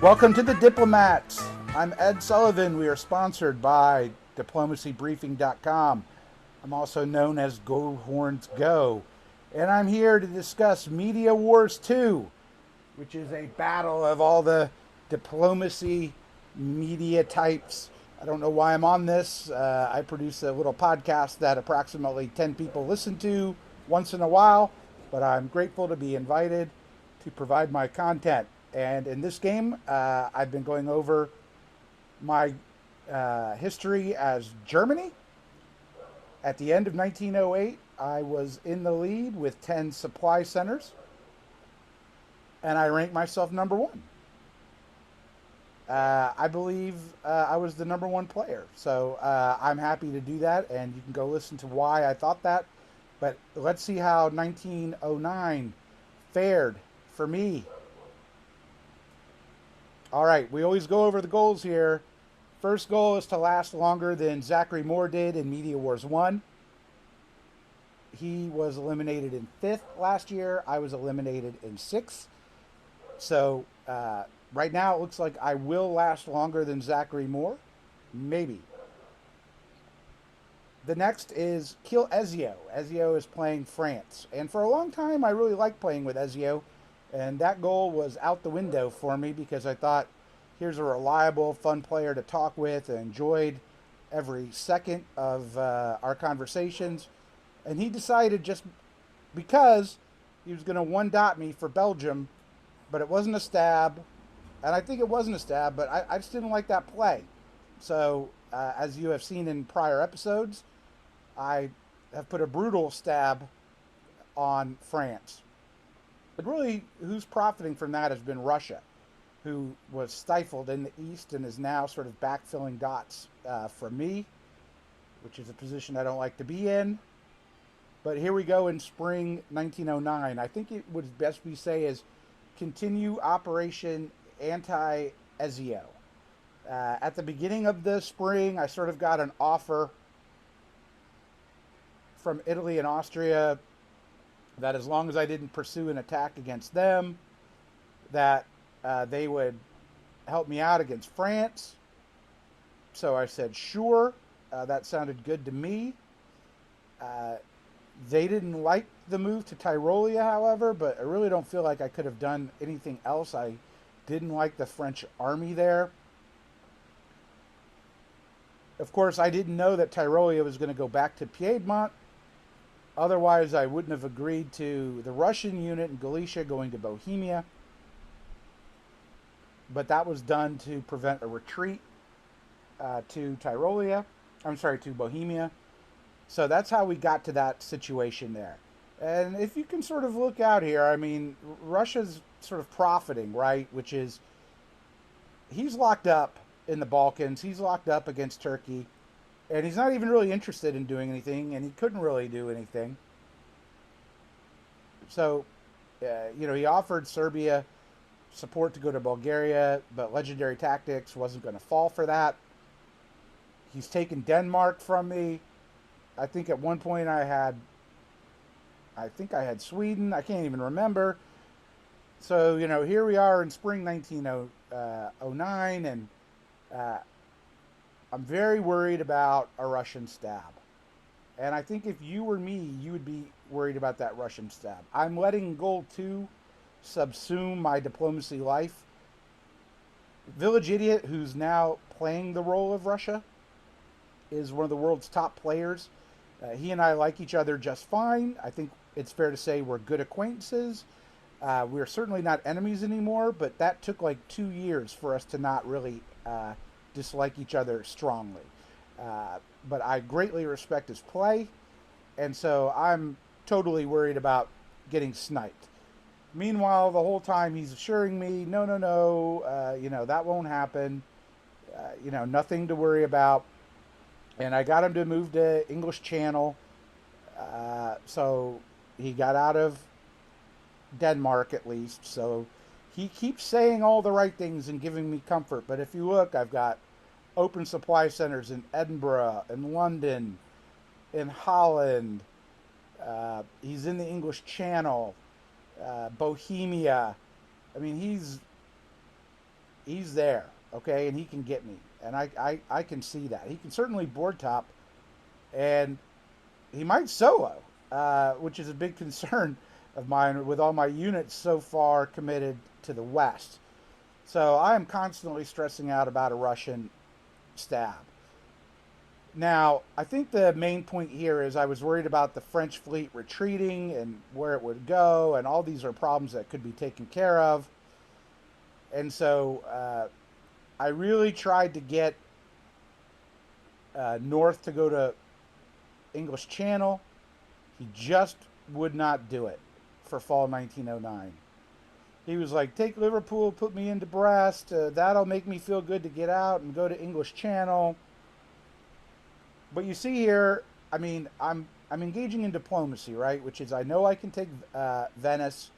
Welcome to the Diplomats. I'm Ed Sullivan. We are sponsored by diplomacybriefing.com. I'm also known as Go Horns Go. And I'm here to discuss Media Wars 2, which is a battle of all the diplomacy media types. I don't know why I'm on this. I produce a little podcast that approximately 10 people listen to once in a while, but I'm grateful to be invited to provide my content. And in this game, I've been going over my history as Germany. At the end of 1908, I was in the lead with 10 supply centers, and I ranked myself number one. I believe I was the number one player. So I'm happy to do that, and you can go listen to why I thought that. But let's see how 1909 fared for me. All right, we always go over the goals here. First goal is to last longer than Zachary Moore did in Media Wars 1. He was eliminated in 5th last year. I was eliminated in 6th. So right now it looks like I will last longer than Zachary Moore. Maybe. The next is kill Ezio. Ezio is playing France. And for a long time, I really liked playing with Ezio. And that goal was out the window for me because I thought, here's a reliable, fun player to talk with. I enjoyed every second of our conversations. And he decided just because he was going to one dot me for Belgium, but it wasn't a stab. And I think it wasn't a stab, but I just didn't like that play. So, as you have seen in prior episodes, I have put a brutal stab on France. But really, who's profiting from that has been Russia, who was stifled in the East and is now sort of backfilling dots for me, which is a position I don't like to be in. But here we go in spring 1909. I think it would best be say is continue Operation Anti-Ezio. At the beginning of the spring, I sort of got an offer from Italy and Austria that as long as I didn't pursue an attack against them, that they would help me out against France. So I said, sure. That sounded good to me. They didn't like the move to Tyrolia, however, but I really don't feel like I could have done anything else. I didn't like the French army there. Of course, I didn't know that Tyrolia was going to go back to Piedmont. Otherwise, I wouldn't have agreed to the Russian unit in Galicia going to Bohemia. But that was done to prevent a retreat to Tyrolia. I'm sorry, to Bohemia. So that's how we got to that situation there. And if you can sort of look out here, I mean, Russia's sort of profiting, right? Which is he's locked up in the Balkans, he's locked up against Turkey, and he's not even really interested in doing anything, and he couldn't really do anything. So, he offered Serbia support to go to Bulgaria, but Legendary Tactics wasn't going to fall for that. He's taken Denmark from me. I think at one point I think I had Sweden. I can't even remember. So, here we are in spring 1909, and I'm very worried about a Russian stab. And I think if you were me, you would be worried about that Russian stab. I'm letting Goal 2 subsume my diplomacy life. Village Idiot, who's now playing the role of Russia, is one of the world's top players. He and I like each other just fine. I think it's fair to say we're good acquaintances. We're certainly not enemies anymore, but that took like 2 years for us to not really dislike each other strongly. But I greatly respect his play, and so I'm totally worried about getting sniped. Meanwhile, the whole time he's assuring me, no, no, no, that won't happen. Nothing to worry about. And I got him to move to English Channel, so he got out of Denmark at least. So he keeps saying all the right things and giving me comfort. But if you look, I've got open supply centers in Edinburgh, in London, in Holland. He's in the English Channel, Bohemia. I mean, he's there, okay, and he can get me, and I can see that he can certainly board top, and he might solo, which is a big concern of mine with all my units so far committed to the west. So I am constantly stressing out about a Russian stab. Now, I think the main point here is I was worried about the French fleet retreating and where it would go, and all these are problems that could be taken care of. And so I really tried to get North to go to English Channel. He just would not do it for fall 1909. He was like, take Liverpool, put me into Brest. That'll make me feel good to get out and go to English Channel. But you see here, I mean, I'm engaging in diplomacy, right? Which is I know I can take Venice,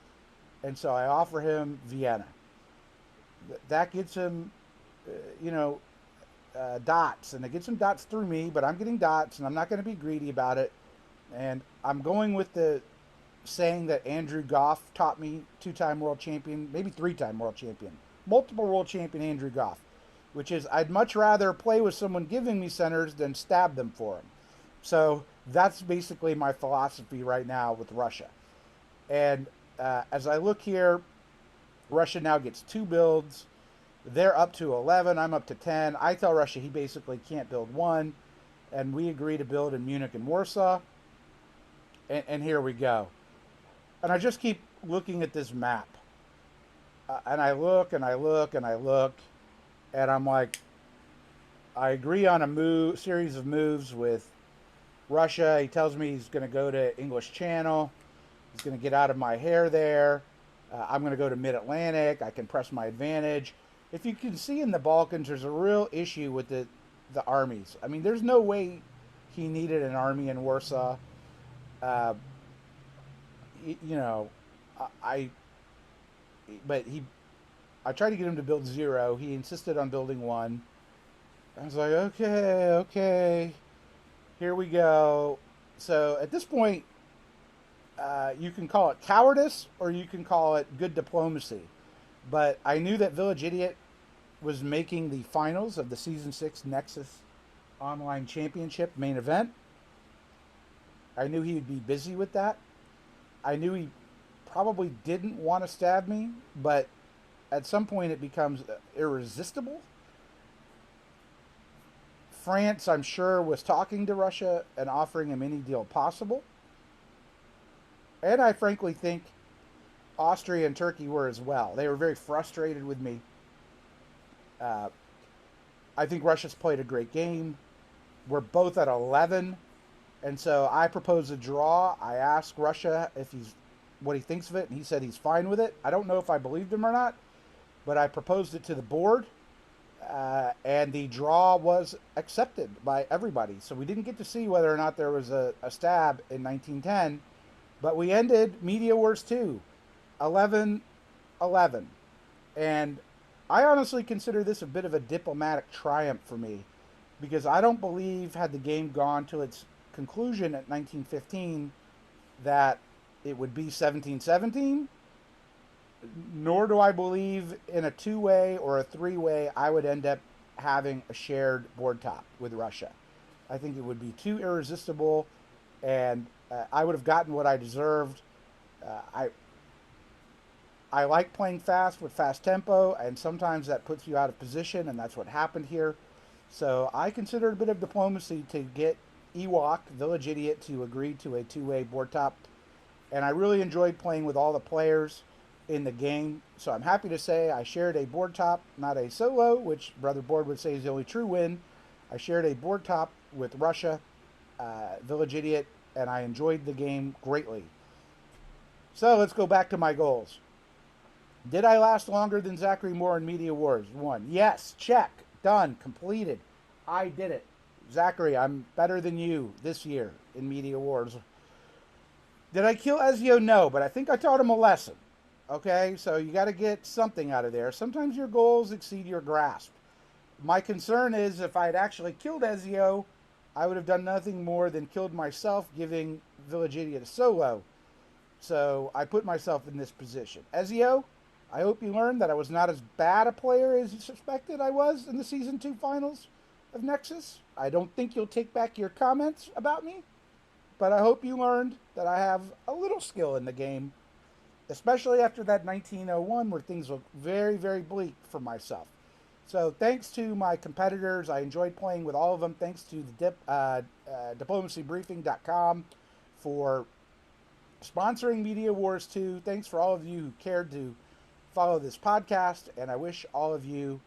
and so I offer him Vienna. That gets him, you know, dots, and it gets him dots through me. But I'm getting dots, and I'm not going to be greedy about it. And I'm going with the saying that Andrew Goff taught me, two-time world champion, maybe three-time world champion, multiple world champion Andrew Goff, which is I'd much rather play with someone giving me centers than stab them for them. So that's basically my philosophy right now with Russia. And as I look here, Russia now gets 2 builds. They're up to 11. I'm up to 10. I tell Russia he basically can't build 1. And we agree to build in Munich and Warsaw. And here we go. And I just keep looking at this map. And I look and I look and I look. And I'm like, I agree on a series of moves with Russia. He tells me he's going to go to English Channel. He's going to get out of my hair there. I'm going to go to Mid-Atlantic. I can press my advantage. If you can see in the Balkans, there's a real issue with the armies. I mean, there's no way he needed an army in Warsaw. You know, I tried to get him to build 0. He insisted on building 1. I was like, okay, here we go. So at this point, you can call it cowardice or you can call it good diplomacy. But I knew that Village Idiot was making the finals of the Season 6 Nexus Online Championship main event. I knew he would be busy with that. I knew he probably didn't want to stab me, but at some point it becomes irresistible. France, I'm sure, was talking to Russia and offering him any deal possible. And I frankly think Austria and Turkey were as well. They were very frustrated with me. I think Russia's played a great game. We're both at 11. And so I proposed a draw. I asked Russia what he thinks of it, and he said he's fine with it. I don't know if I believed him or not, but I proposed it to the board, and the draw was accepted by everybody. So we didn't get to see whether or not there was a stab in 1910, but we ended Media Wars 2, 11-11. And I honestly consider this a bit of a diplomatic triumph for me, because I don't believe, had the game gone to its conclusion at 1915, that it would be 17-17, nor do I believe in a 2-way or a 3-way I would end up having a shared board top with Russia. I think it would be too irresistible, and I would have gotten what I deserved. I like playing fast with fast tempo, and sometimes that puts you out of position, and that's what happened here. So I consider it a bit of diplomacy to get Ewok, Village Idiot, to agree to a 2-way board top. And I really enjoyed playing with all the players in the game. So I'm happy to say I shared a board top, not a solo, which Brother Board would say is the only true win. I shared a board top with Russia, Village Idiot, and I enjoyed the game greatly. So let's go back to my goals. Did I last longer than Zachary Moore in Media Wars 1? Yes, check, done, completed. I did it. Zachary, I'm better than you this year in Media Wars. Did I kill Ezio? No, but I think I taught him a lesson. Okay, so you got to get something out of there. Sometimes your goals exceed your grasp. My concern is if I had actually killed Ezio, I would have done nothing more than killed myself, giving Village Idiot a solo. So I put myself in this position. Ezio, I hope you learned that I was not as bad a player as you suspected I was in the Season 2 finals of Nexus. I don't think you'll take back your comments about me, but I hope you learned that I have a little skill in the game, especially after that 1901 where things looked very, very bleak for myself. So thanks to my competitors, I enjoyed playing with all of them. Thanks to the diplomacybriefing.com for sponsoring Media Wars 2. Thanks for all of you who cared to follow this podcast, and I wish all of you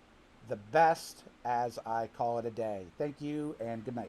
the best as I call it a day. Thank you, and good night.